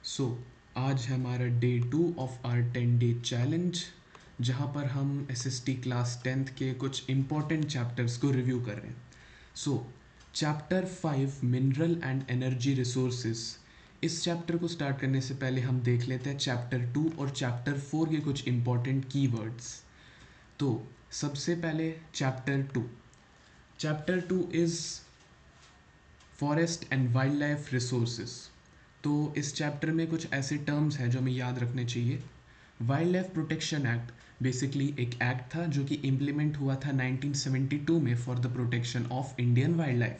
सो आज है हमारा day 2 of our 10 day challenge, जहाँ पर हम एसएसटी क्लास 10th के कुछ इम्पोर्टेंट चैप्टर्स को रिव्यू कर रहे हैं। सो chapter 5 mineral and energy resources. इस चैप्टर को स्टार्ट करने से पहले हम देख लेते हैं चैप्टर 2 और चैप्टर 4 के कुछ इम्पोर्टेंट कीवर्ड्स। तो सबसे पहले chapter 2 is forest and wild life resources. तो इस चैप्टर में कुछ ऐसे टर्म्स हैं जो हमें याद रखने चाहिए। Wild life protection act basically एक एक्ट था जो कि इम्प्लीमेंट हुआ था 1972 में for the protection of Indian wild life,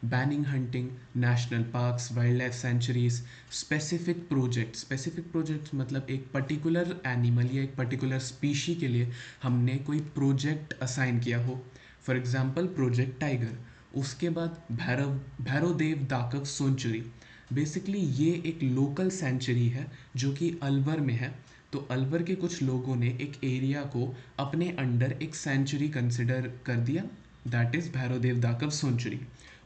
banning hunting, national parks, wild life sanctuaries, specific project मतलब एक पर्टिकुलर एनिमल या एक पर्टिकुलर स्पीशी के लिए हमने कोई प्रोजेक्ट असाइन किया हो। For example project tiger. उसके बाद भैरवदेव दाकक सेंचुरी। बेसिकली ये एक लोकल सेंचुरी है जो कि अलवर में है। तो अलवर के कुछ लोगों ने एक एरिया को अपने अंडर एक सेंचुरी कंसिडर कर दिया, दैट इज़ भैरवदेव दाकक सेंचुरी।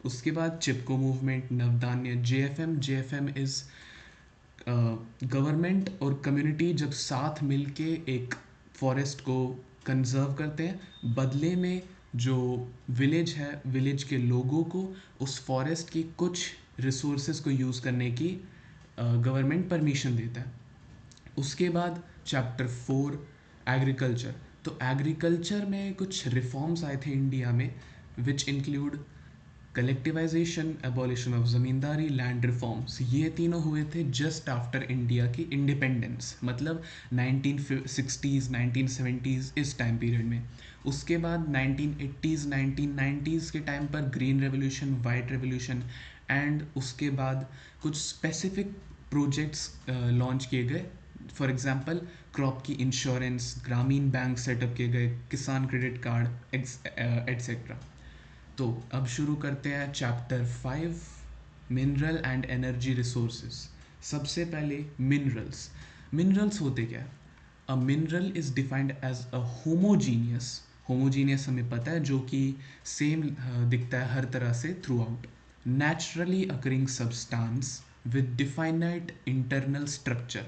उसके बाद चिपको मूवमेंट, नवधान्य, जेएफएम इज़ गवर्नमेंट और कम्युनिटी जब साथ मिल के एक फॉरेस्ट को कंजर्व करते हैं, बदले में जो विलेज है, विलेज के लोगों को उस फॉरेस्ट की कुछ रिसोर्सेज को यूज़ करने की गवर्नमेंट परमिशन देता है। उसके बाद चैप्टर 4 एग्रीकल्चर। तो एग्रीकल्चर में कुछ रिफॉर्म्स आए थे इंडिया में, which include collectivisation, abolition of ज़मींदारी, land reforms. ये तीनों हुए थे जस्ट आफ्टर इंडिया की इंडिपेंडेंस, मतलब 1960s 1970s इस टाइम पीरियड में। उसके बाद 1980s 1990s के टाइम पर green revolution, white revolution, and उसके बाद कुछ स्पेसिफिक प्रोजेक्ट्स लॉन्च किए गए। फॉर एग्जांपल क्रॉप की इंश्योरेंस, ग्रामीण बैंक सेटअप किए गए, किसान क्रेडिट कार्ड एट्सेट्रा। तो अब शुरू करते हैं chapter 5 mineral and energy resources. सबसे पहले मिनरल्स। मिनरल्स होते क्या है? A mineral is defined as a homogeneous हमें पता है, जो कि सेम दिखता है हर तरह से throughout, naturally occurring substance with definite internal structure.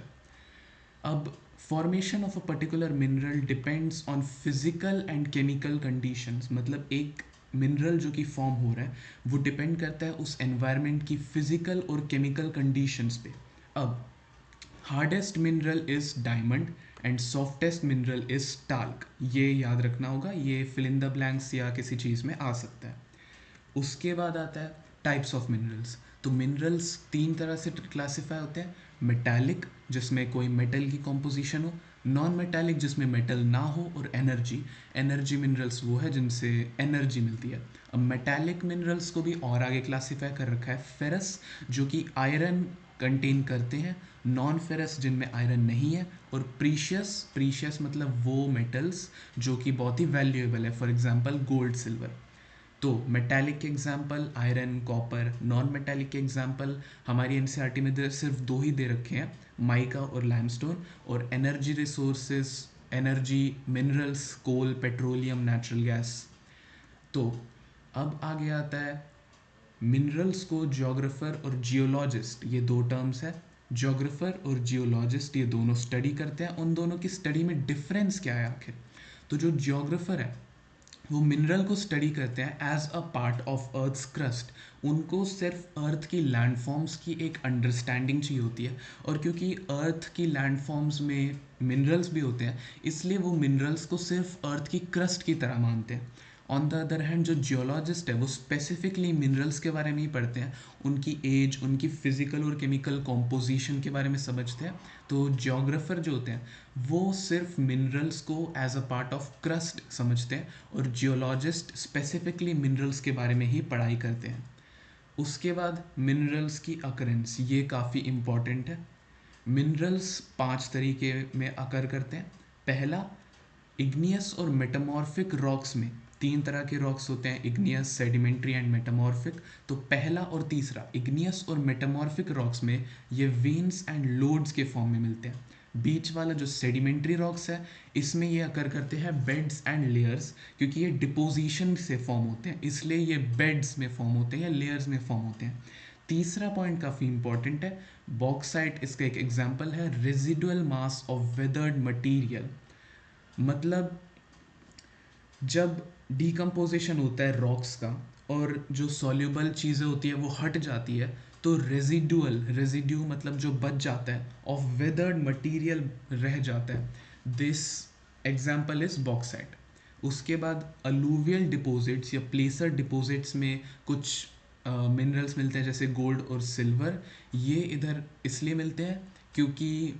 अब formation of a particular mineral depends on physical and chemical conditions, मतलब एक मिनरल जो कि फॉर्म हो रहा है वो डिपेंड करता है उस एनवायरनमेंट की फिजिकल और केमिकल कंडीशंस पे। अब hardest mineral is diamond and softest mineral is talc. ये याद रखना होगा, ये फिल इन द ब्लैंक्स या किसी चीज़ में आ सकता है। उसके बाद आता है टाइप्स ऑफ मिनरल्स। तो मिनरल्स 3 तरह से क्लासीफाई होते हैं। मेटालिक, जिसमें कोई मेटल की कॉम्पोजिशन हो, नॉन मेटालिक जिसमें मेटल ना हो, और एनर्जी मिनरल्स वो है जिनसे एनर्जी मिलती है। अब मेटालिक मिनरल्स को भी और आगे क्लासीफाई कर रखा है। फेरस, जो कि आयरन कंटेन करते हैं, नॉन फेरस जिनमें आयरन नहीं है, और प्रीशियस मतलब वो मेटल्स जो कि बहुत ही वैल्यूएबल है, फॉर एग्जांपल गोल्ड, सिल्वर। तो मेटालिक के example iron, copper. Non metallic के एग्जाम्पल हमारी एनसीईआरटी में सिर्फ 2 ही दे रखे हैं, माइका और लाइमस्टोन। और एनर्जी रिसोर्सेज, एनर्जी मिनरल्स, कोल, पेट्रोलियम, नेचुरल गैस। तो अब आगे आता है मिनरल्स को ज्योग्राफर और जियोलॉजिस्ट, ये 2 टर्म्स है। ज्योग्राफर और जियोलॉजिस्ट ये दोनों स्टडी करते हैं, उन दोनों की स्टडी में डिफरेंस क्या है आखिर? तो जो ज्योग्राफर है वो मिनरल को स्टडी करते हैं as a part of earth's crust. उनको सिर्फ अर्थ की लैंडफॉर्म्स की एक अंडरस्टैंडिंग चाहिए होती है, और क्योंकि अर्थ की लैंडफॉर्म्स में मिनरल्स भी होते हैं, इसलिए वो मिनरल्स को सिर्फ अर्थ की क्रस्ट की तरह मानते हैं। ऑन द अदर हैंड जो जियोलॉजिस्ट है वो स्पेसिफिकली मिनरल्स के बारे में ही पढ़ते हैं, उनकी एज, उनकी फिजिकल और केमिकल कॉम्पोजिशन के बारे में समझते हैं। तो जियोग्राफर जो होते हैं वो सिर्फ मिनरल्स को as a part of crust समझते हैं, और जियोलॉजिस्ट स्पेसिफिकली मिनरल्स के बारे में ही पढ़ाई करते हैं। उसके बाद मिनरल्स की अकरेंस, ये काफ़ी इम्पॉर्टेंट है। मिनरल्स 5 तरीके में अकर करते हैं। पहला, इग्नियस और मेटामॉर्फिक रॉक्स में 3 तरह के रॉक्स होते हैं, इग्नियस, सेडिमेंट्री एंड मेटामॉर्फिक। तो पहला और तीसरा, इग्नियस और मेटामॉर्फिक रॉक्स में ये वेन्स एंड लोड्स के फॉर्म में मिलते हैं। बीच वाला जो सेडिमेंट्री रॉक्स है, इसमें ये अकर करते हैं बेड्स एंड लेयर्स, क्योंकि ये डिपोजिशन से फॉर्म होते हैं, इसलिए ये बेड्स में फॉर्म होते हैं या लेयर्स में फॉर्म होते हैं। तीसरा पॉइंट काफ़ी इंपॉर्टेंट है, बॉक्साइट इसका एक एग्जांपल है, residual mass of weathered material. मतलब जब डिकम्पोजिशन होता है रॉक्स का और जो सॉल्युबल चीज़ें होती है वो हट जाती है, तो रेजिड्यू मतलब जो बच जाता है ऑफ वेदर्ड मटेरियल रह जाता है। This example is bauxite. उसके बाद अलूवियल डिपॉजिट्स या प्लेसर डिपॉजिट्स में कुछ मिनरल्स मिलते हैं जैसे गोल्ड और सिल्वर। ये इधर इसलिए मिलते हैं क्योंकि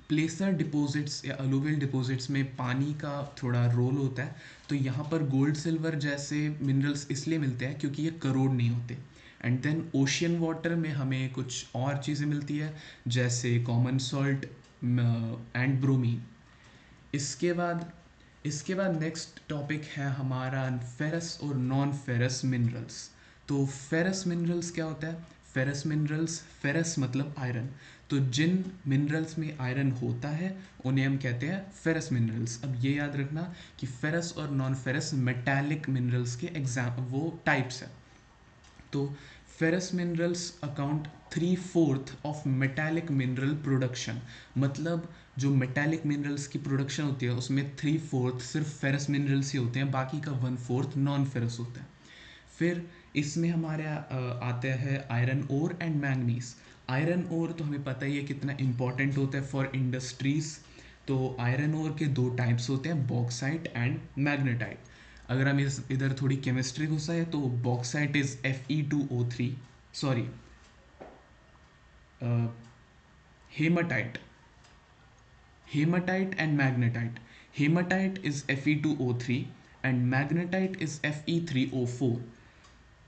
प्लेसर डिपॉजिट्स या अलूवियल डिपॉजिट्स में पानी का थोड़ा रोल होता है, तो यहाँ पर गोल्ड सिल्वर जैसे मिनरल्स इसलिए मिलते हैं क्योंकि ये करोड़ नहीं होते। एंड देन ओशियन वाटर में हमें कुछ और चीज़ें मिलती है जैसे कॉमन सॉल्ट एंड ब्रोमीन। इसके बाद नेक्स्ट टॉपिक है हमारा फेरस और नॉन फेरस मिनरल्स। तो फेरस मिनरल्स क्या होता है? फेरस मतलब आयरन। तो जिन मिनरल्स में आयरन होता है उन्हें हम कहते हैं फेरस मिनरल्स। अब ये याद रखना कि फेरस और नॉन फेरस मेटालिक मिनरल्स के एग्जाम वो टाइप्स हैं। तो ferrous minerals account 3/4 of metallic mineral production. मतलब जो मेटालिक मिनरल्स की प्रोडक्शन होती है उसमें 3/4 सिर्फ फेरस मिनरल्स ही होते हैं, बाकी का 1/4 नॉन फेरस होता है। फिर इसमें हमारे आते हैं iron ore and manganese. Iron ore तो हमें पता ही है कितना इंपॉर्टेंट होता है फॉर इंडस्ट्रीज। तो आयरन ओर के दो टाइप्स होते हैं, बॉक्साइट एंड मैग्नेटाइट। अगर हम इस इधर थोड़ी केमिस्ट्री घुसाए तो bauxite is Fe2O3, sorry haematite and magnetite. Haematite is Fe2O3 and magnetite is Fe3O4।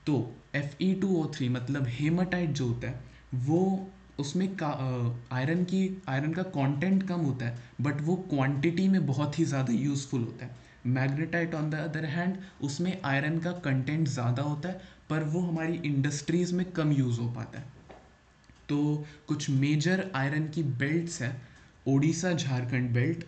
तो Fe2O3 मतलब हेमाटाइट जो होता है वो उसमें आयरन का कंटेंट कम होता है बट वो क्वांटिटी में बहुत ही ज़्यादा यूज़फुल होता है। Magnetite on the other hand उसमें आयरन का कंटेंट ज़्यादा होता है पर वो हमारी इंडस्ट्रीज़ में कम यूज़ हो पाता है। तो कुछ मेजर आयरन की बेल्ट्स हैं, ओडिशा झारखंड बेल्ट,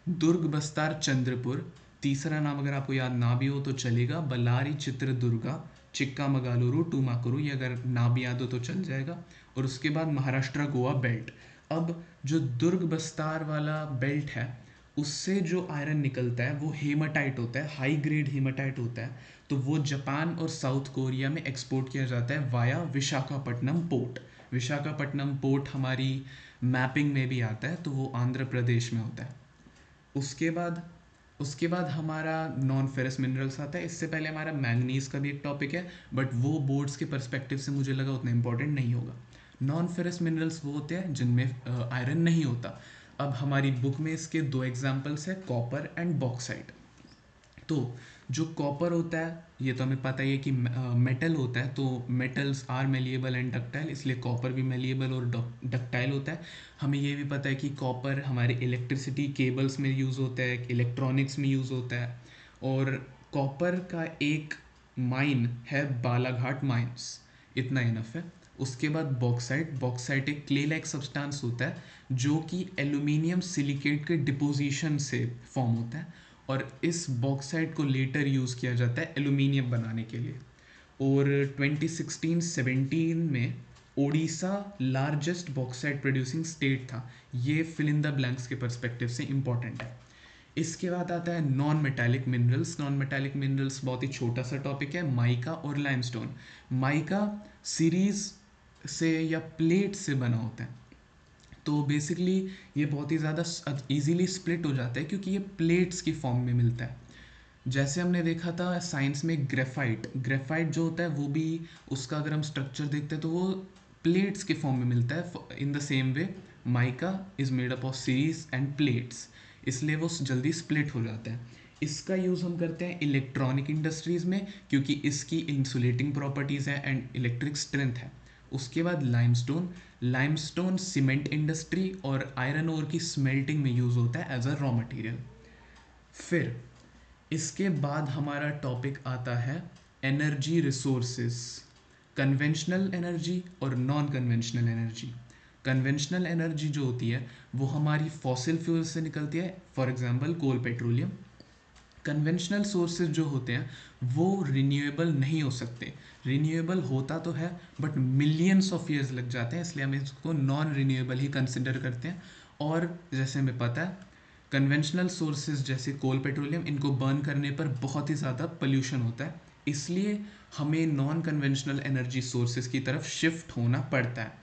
दुर्ग बस्तार चंद्रपुर, तीसरा नाम अगर आपको याद ना भी हो तो चलेगा, बल्लारी चित्रदुर्गा, चिक्कामगलुरु टुमाकुरु, ये अगर ना भी याद हो तो चल जाएगा। और उसके बाद महाराष्ट्र गोवा बेल्ट। अब जो दुर्ग बस्तार वाला बेल्ट है उससे जो आयरन निकलता है वो हेमाटाइट होता है, हाई ग्रेड हेमाटाइट होता है। तो वो जापान और साउथ कोरिया में एक्सपोर्ट किया जाता है via Visakhapatnam port. Visakhapatnam port हमारी मैपिंग में भी आता है, तो वो आंध्र प्रदेश में होता है। उसके बाद हमारा नॉन फेरस मिनरल्स आता है। इससे पहले हमारा मैंगनीज का भी एक टॉपिक है बट वो बोर्ड्स के पर्सपेक्टिव से मुझे लगा उतना इंपॉर्टेंट नहीं होगा। नॉन फेरस मिनरल्स वो होते हैं जिनमें आयरन नहीं होता। अब हमारी बुक में इसके दो एग्जाम्पल्स है, कॉपर एंड बॉक्साइट। तो जो कॉपर होता है ये तो हमें पता ही है कि मेटल होता है, तो metals are malleable and ductile, इसलिए कॉपर भी मेलिएबल और डक्टाइल होता है। हमें ये भी पता है कि कॉपर हमारे इलेक्ट्रिसिटी केबल्स में यूज़ होता है, इलेक्ट्रॉनिक्स में यूज़ होता है। और कॉपर का एक माइन है बालाघाट माइंस, इतना इनफ है। उसके बाद बॉक्साइट एक क्ले लाइक सब्सटेंस होता है जो कि एल्यूमिनियम सिलिकेट के डिपोजिशन से फॉर्म होता है और इस बॉक्साइट को लेटर यूज़ किया जाता है एल्यूमिनियम बनाने के लिए। और 2016-17 में Odisha largest bauxite producing state था। ये फिल इन द ब्लैंक्स के पर्सपेक्टिव से इंपॉर्टेंट है। इसके बाद आता है non metallic minerals. Non metallic minerals बहुत ही छोटा सा टॉपिक है, माइका और लाइमस्टोन। माइका सीरीज से या प्लेट से बना होता है। तो बेसिकली ये बहुत ही ज़्यादा इजीली स्प्लिट हो जाता है क्योंकि ये प्लेट्स की फॉर्म में मिलता है। जैसे हमने देखा था साइंस में ग्रेफाइट जो होता है वो भी, उसका अगर हम स्ट्रक्चर देखते हैं तो वो प्लेट्स के फॉर्म में मिलता है। In the same way mica is made up of series and plates, इसलिए वो जल्दी स्प्लिट हो जाता है। इसका यूज़ हम करते हैं इलेक्ट्रॉनिक इंडस्ट्रीज़ में क्योंकि इसकी इंसुलेटिंग प्रॉपर्टीज़ हैं एंड इलेक्ट्रिक स्ट्रेंथ है। उसके बाद लाइमस्टोन सीमेंट इंडस्ट्री और आयरन ओर की स्मेल्टिंग में यूज़ होता है एज अ रॉ मटेरियल। फिर इसके बाद हमारा टॉपिक आता है एनर्जी रिसोर्सेस, कन्वेंशनल एनर्जी और non conventional energy. Conventional energy जो होती है वो हमारी फॉसिल फ्यूल से निकलती है, for example coal petroleum. Conventional sources जो होते हैं वो रिन्यूएबल नहीं हो सकते। रिन्यूएबल होता तो है बट मिलियंस ऑफ ईयर्स लग जाते हैं, इसलिए हम इसको नॉन रिन्यूएबल ही कंसिडर करते हैं। और जैसे हमें पता है कन्वेंशनल सोर्सेज जैसे कोल पेट्रोलियम, इनको बर्न करने पर बहुत ही ज़्यादा पोल्यूशन होता है, इसलिए हमें नॉन कन्वेंशनल एनर्जी सोर्सेज की तरफ शिफ्ट होना पड़ता है।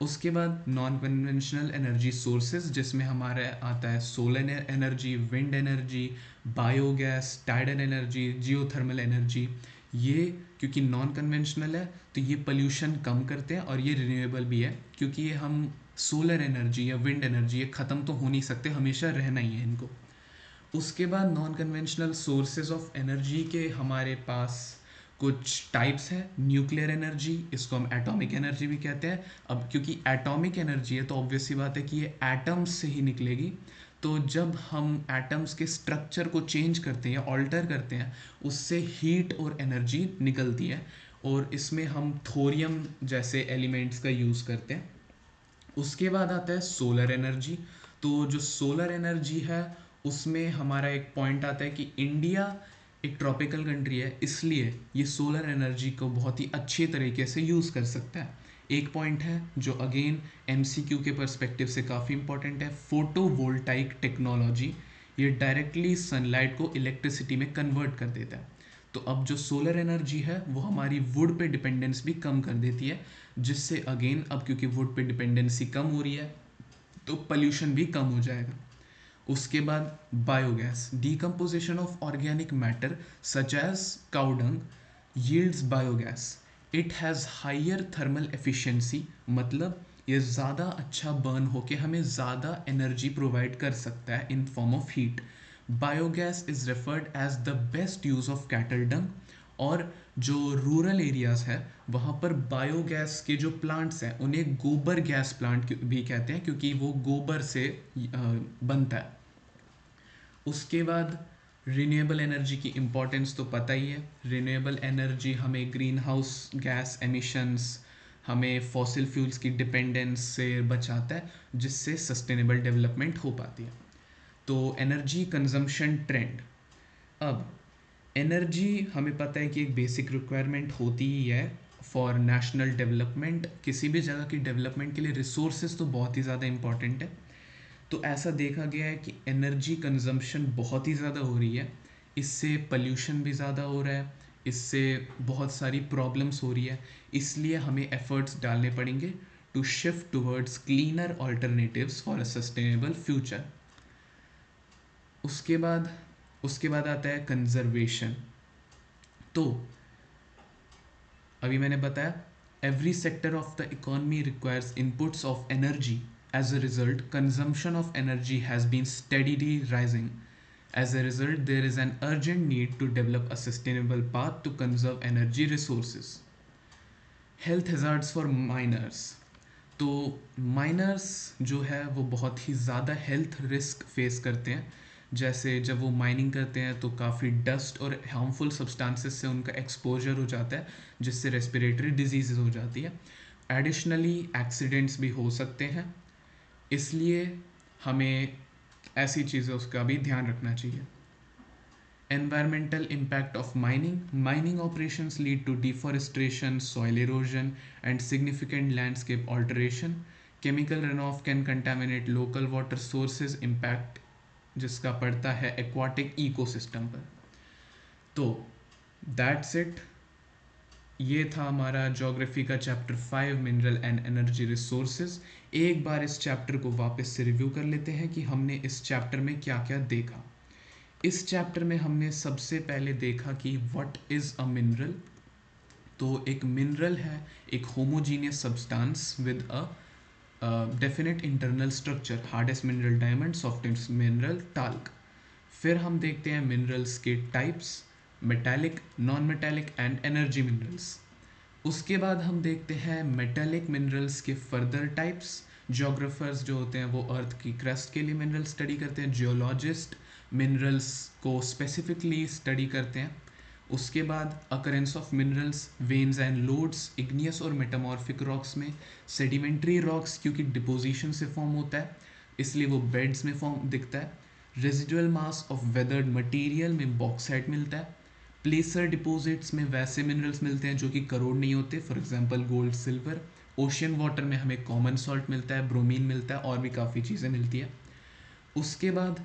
उसके बाद नॉन कन्वेंशनल एनर्जी सोर्सेज जिसमें हमारा आता है solar energy, wind energy, biogas, tidal energy, geothermal energy. ये क्योंकि नॉन कन्वेंशनल है तो ये पोल्यूशन कम करते हैं और ये रिन्यूएबल भी है, क्योंकि ये हम सोलर एनर्जी या विंड एनर्जी ये ख़त्म तो हो नहीं सकते, हमेशा रहना ही है इनको। उसके बाद non conventional sources of energy के हमारे पास कुछ टाइप्स हैं। न्यूक्लियर एनर्जी, इसको हम एटॉमिक एनर्जी भी कहते हैं। अब क्योंकि एटॉमिक एनर्जी है तो ऑब्वियस सी बात है कि ये एटम्स से ही निकलेगी। तो जब हम एटम्स के स्ट्रक्चर को चेंज करते हैं या ऑल्टर करते हैं, उससे हीट और एनर्जी निकलती है, और इसमें हम थोरियम जैसे एलिमेंट्स का यूज़ करते हैं। उसके बाद आता है सोलर एनर्जी। तो जो सोलर एनर्जी है उसमें हमारा एक पॉइंट आता है कि इंडिया एक ट्रॉपिकल कंट्री है, इसलिए ये सोलर एनर्जी को बहुत ही अच्छे तरीके से यूज़ कर सकता है। एक पॉइंट है जो अगेन एमसीक्यू के पर्सपेक्टिव से काफ़ी इंपॉर्टेंट है, फोटोवोल्टाइक टेक्नोलॉजी। ये डायरेक्टली सनलाइट को इलेक्ट्रिसिटी में कन्वर्ट कर देता है। तो अब जो सोलर एनर्जी है वो हमारी वुड पे डिपेंडेंस भी कम कर देती है, जिससे अगेन अब क्योंकि वुड पे डिपेंडेंसी कम हो रही है तो पोल्यूशन भी कम हो जाएगा। उसके बाद biogas, decomposition of organic matter such as cow dung yields biogas. It has higher thermal efficiency, मतलब ये ज़्यादा अच्छा बर्न होके हमें ज़्यादा एनर्जी प्रोवाइड कर सकता है in form of heat. Biogas is referred as the best use of cattle dung. और जो रूरल एरियाज़ है वहाँ पर बायोगैस के जो प्लांट्स हैं उन्हें गोबर गैस प्लांट भी कहते हैं, क्योंकि वो गोबर से बनता है। उसके बाद रिन्यूएबल एनर्जी की इम्पोर्टेंस तो पता ही है। रिन्यूएबल एनर्जी हमें ग्रीन हाउस गैस एमिशंस, हमें फॉसिल फ्यूल्स की डिपेंडेंस से बचाता है, जिससे सस्टेनेबल डेवलपमेंट हो पाती है। तो एनर्जी कंजम्पशन ट्रेंड। अब एनर्जी हमें पता है कि एक बेसिक रिक्वायरमेंट होती ही है फॉर नेशनल डेवलपमेंट। किसी भी जगह की डेवलपमेंट के लिए रिसोर्सेज तो बहुत ही ज़्यादा इंपॉर्टेंट है। तो ऐसा देखा गया है कि एनर्जी कंजम्पशन बहुत ही ज़्यादा हो रही है, इससे पल्यूशन भी ज़्यादा हो रहा है, इससे बहुत सारी प्रॉब्लम्स हो रही है। इसलिए हमें एफर्ट्स डालने पड़ेंगे to shift towards cleaner alternatives for a sustainable future. उसके बाद उसके बाद आता है कंजर्वेशन। तो अभी मैंने बताया every sector of the economy requires inputs of energy. As a result consumption of energy has been steadily rising. As a result, there is an urgent need to develop a sustainable path to conserve energy resources. Health hazards for miners. तो miners जो है वो बहुत ही ज़्यादा health risk face करते हैं। जैसे जब वो माइनिंग करते हैं तो काफ़ी डस्ट और हार्मफुल सब्सटेंसेस से उनका एक्सपोजर हो जाता है, जिससे रेस्पिरेटरी डिजीज़ हो जाती है। एडिशनली एक्सीडेंट्स भी हो सकते हैं, इसलिए हमें ऐसी चीज़ों का भी ध्यान रखना चाहिए। Environmental impact of mining. Mining operations lead to deforestation, soil erosion, and significant landscape alteration. Chemical runoff can contaminate local water sources, impact जिसका पड़ता है aquatic ecosystem पर। तो that's it। ये था हमारा ज्योग्राफी का chapter 5 mineral and energy resources. एक बार इस चैप्टर को वापस से रिव्यू कर लेते हैं कि हमने इस चैप्टर में क्या क्या देखा। इस चैप्टर में हमने सबसे पहले देखा कि व्हाट इज़ अ मिनरल। तो एक मिनरल है एक homogeneous substance with a definite internal structure, hardest mineral diamond, softest mineral talc. फिर हम देखते हैं मिनरल्स के types, metallic, non metallic and energy minerals. उसके बाद हम देखते हैं मेटालिक मिनरल्स के फर्दर टाइप्स। जोग्राफर्स जो होते हैं वो अर्थ की क्रस्ट के लिए मिनरल स्टडी करते हैं, जियोलॉजिस्ट मिनरल्स को स्पेसिफिकली स्टडी करते हैं। उसके बाद occurrence of minerals, veins and loads, igneous और मेटामॉर्फिक रॉक्स में। सेडिमेंट्री रॉक्स क्योंकि डिपोजिशन से फॉर्म होता है इसलिए वो बेड्स में फॉर्म दिखता है। Residual mass of weathered material में बॉक्साइट मिलता है। प्लेसर डिपॉजिट्स में वैसे मिनरल्स मिलते हैं जो कि करोड़ नहीं होते, for example gold, silver. Ocean water में हमें कॉमन सॉल्ट मिलता है, ब्रोमीन मिलता है, और भी काफ़ी चीज़ें मिलती है। उसके बाद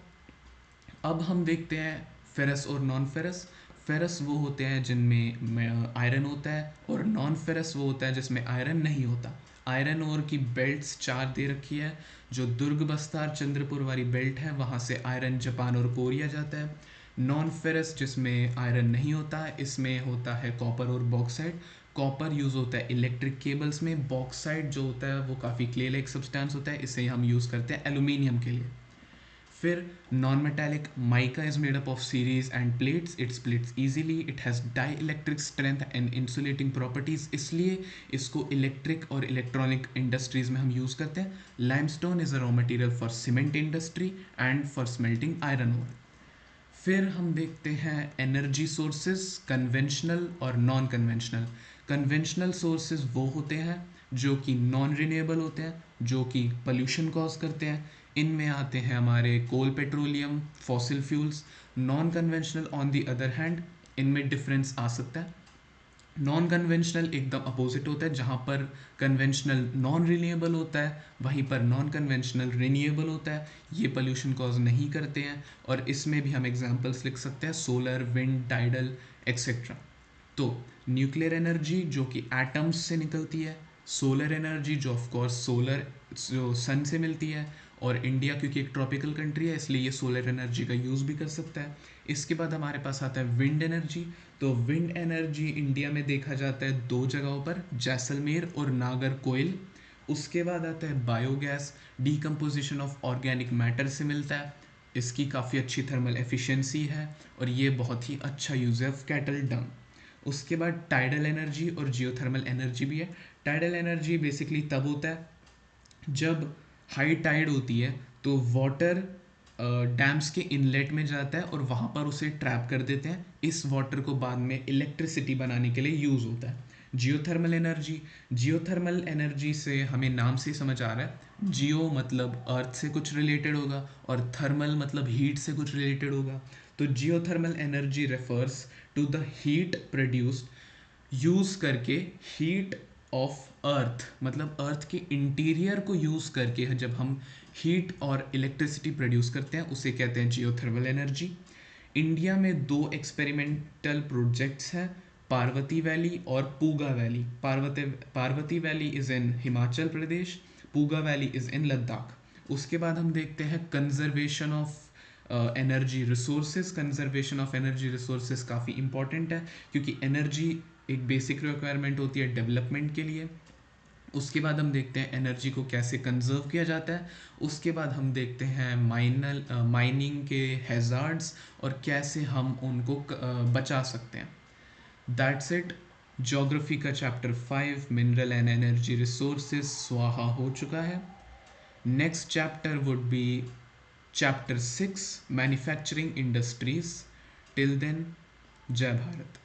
अब हम देखते हैं फेरस और नॉन फेरस। फेरस वो होते हैं जिनमें आयरन होता है, और नॉन फेरस वो होता है जिसमें आयरन नहीं होता। आयरन ओर की बेल्ट्स 4 दे रखी है। जो दुर्ग, बस्तार, चंद्रपुर वाली बेल्ट है वहाँ से आयरन जापान और कोरिया जाता है। नॉन फेरस जिसमें आयरन नहीं होता है, इसमें होता है कॉपर और बॉक्साइट। कॉपर यूज़ होता है इलेक्ट्रिक केबल्स में। बॉक्साइट जो होता है वो काफ़ी क्ले लाइक सब्सटेंस होता है, इसे हम यूज़ करते हैं एल्यूमिनियम के लिए। फिर non metallic mica is made up of series and plates, it splits easily, it has dielectric strength and insulating properties, इसलिए इसको इलेक्ट्रिक और इलेक्ट्रॉनिक इंडस्ट्रीज में हम यूज़ करते हैं। Limestone is a raw material for cement industry and for smelting iron ore. फिर हम देखते हैं एनर्जी सोर्सेज, कन्वेंशनल और नॉन कन्वेंशनल। कन्वेंशनल सोर्सेज वो होते हैं जो कि नॉन रिन्यूएबल होते हैं, जो कि पोल्यूशन कॉज करते हैं। इनमें आते हैं हमारे coal, petroleum, fossil fuels. Non conventional on the other hand, इनमें डिफरेंस आ सकता है। नॉन कन्वेंशनल एकदम अपोजिट होता है, जहाँ पर कन्वेंशनल नॉन रिन्यूएबल होता है वहीं पर नॉन कन्वेंशनल रिन्यूएबल होता है। ये पोल्यूशन कॉज नहीं करते हैं, और इसमें भी हम एग्जांपल्स लिख सकते हैं, सोलर, विंड, टाइडल एक्सेट्रा। तो न्यूक्लियर एनर्जी जो कि एटम्स से निकलती है, सोलर एनर्जी जो ऑफ कोर्स सोलर जो सन से मिलती है, और इंडिया क्योंकि एक ट्रॉपिकल कंट्री है इसलिए ये सोलर एनर्जी का यूज़ भी कर सकता है। इसके बाद हमारे पास आता है विंड एनर्जी। तो विंड एनर्जी इंडिया में देखा जाता है 2 जगहों पर, जैसलमेर और नागरकोइल। उसके बाद आता है biogas, decomposition of organic matter से मिलता है। इसकी काफ़ी अच्छी थर्मल एफिशिएंसी है, और ये बहुत ही अच्छा यूज़ है ऑफ कैटल डंग। उसके बाद टाइडल एनर्जी और जियोथर्मल एनर्जी भी है। टाइडल एनर्जी बेसिकली तब होता है जब हाई टाइड होती है, तो वाटर डैम्स के इनलेट में जाता है और वहाँ पर उसे ट्रैप कर देते हैं। इस वाटर को बाद में इलेक्ट्रिसिटी बनाने के लिए यूज़ होता है। जियोथर्मल एनर्जी, जियोथर्मल एनर्जी से हमें नाम से ही समझ आ रहा है, जियो मतलब अर्थ से कुछ रिलेटेड होगा, और थर्मल मतलब हीट से कुछ रिलेटेड होगा। तो geothermal energy refers to the heat produced use करके, हीट ऑफ अर्थ मतलब अर्थ के इंटीरियर को यूज़ करके जब हम हीट और इलेक्ट्रिसिटी प्रोड्यूस करते हैं उसे कहते हैं जियोथर्मल एनर्जी। इंडिया में 2 एक्सपेरिमेंटल प्रोजेक्ट्स हैं, पार्वती वैली और Puga valley. Parvati valley is in Himachal Pradesh, Puga valley is in Ladakh. उसके बाद हम देखते हैं conservation of energy resources. Conservation of energy resources काफ़ी इंपॉर्टेंट है, क्योंकि एनर्जी एक बेसिक रिक्वायरमेंट होती है डेवलपमेंट के लिए। उसके बाद हम देखते हैं एनर्जी को कैसे कंजर्व किया जाता है। उसके बाद हम देखते हैं माइनिंग के हैज़ार्ड्स और कैसे हम उनको बचा सकते हैं। That's it. ज्योग्राफी का chapter 5 mineral and energy resources स्वाहा हो चुका है। Next chapter would be chapter 6 manufacturing industries. Till then, जय भारत।